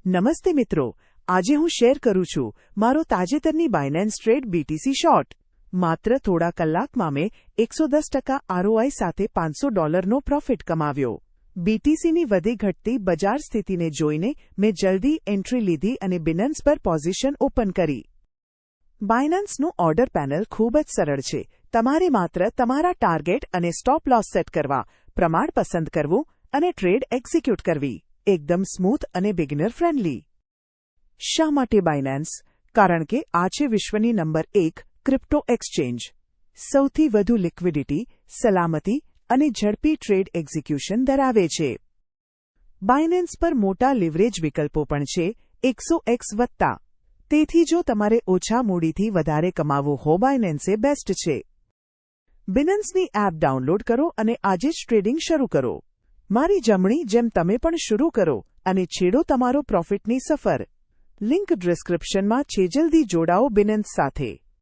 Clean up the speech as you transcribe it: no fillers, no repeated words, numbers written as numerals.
નમસ્તે મિત્રો, આજે હું શેર કરું છું મારો તાજેતરની બાયનાન્સ ટ્રેડ BTC શોર્ટ. માત્ર થોડા કલાકમાં મેં 110% ROI સાથે $500નો પ્રોફિટ કમાવ્યો. BTCની વધી ઘટતી બજાર સ્થિતિને જોઈને મેં જલ્દી એન્ટ્રી લીધી અને બાયનાન્સ પર પોઝિશન ઓપન કરી. બાયનાન્સનું ઓર્ડર પેનલ ખૂબ જ સરળ છે. તમારે માત્ર તમારા ટાર્ગેટ અને સ્ટોપ લોસ સેટ કરવા, પ્રમાણ પસંદ કરવું અને ટ્રેડ એક્ઝિક્યુટ કરવી. એકદમ સ્મૂથ અને બિગિનર ફ્રેન્ડલી. શા માટે બાયનાન્સ? કારણ કે આ છે વિશ્વની નંબર 1 ક્રિપ્ટો એક્સચેન્જ. સૌથી વધુ લિક્વિડિટી, સલામતી અને ઝડપી ટ્રેડ એક્ઝિક્યુશન ધરાવે છે. બાયનાન્સ પર મોટા લિવરેજ વિકલ્પો પણ છે, 100x વત્તા. તેથી જો તમારે ઓછા મૂડીથી વધારે કમાવવું હોય, બાયનાન્સ બેસ્ટ છે. બાયનાન્સની એપ ડાઉનલોડ કરો અને આજે જ ટ્રેડિંગ શરૂ કરો. મારી જમણી જેમ તમે પણ શરૂ કરો અને છેડો તમારો પ્રોફિટની સફર. લિંક ડિસ્ક્રિપ્શનમાં છે. જલ્દી જોડાઓ બાયનાન્સ સાથે.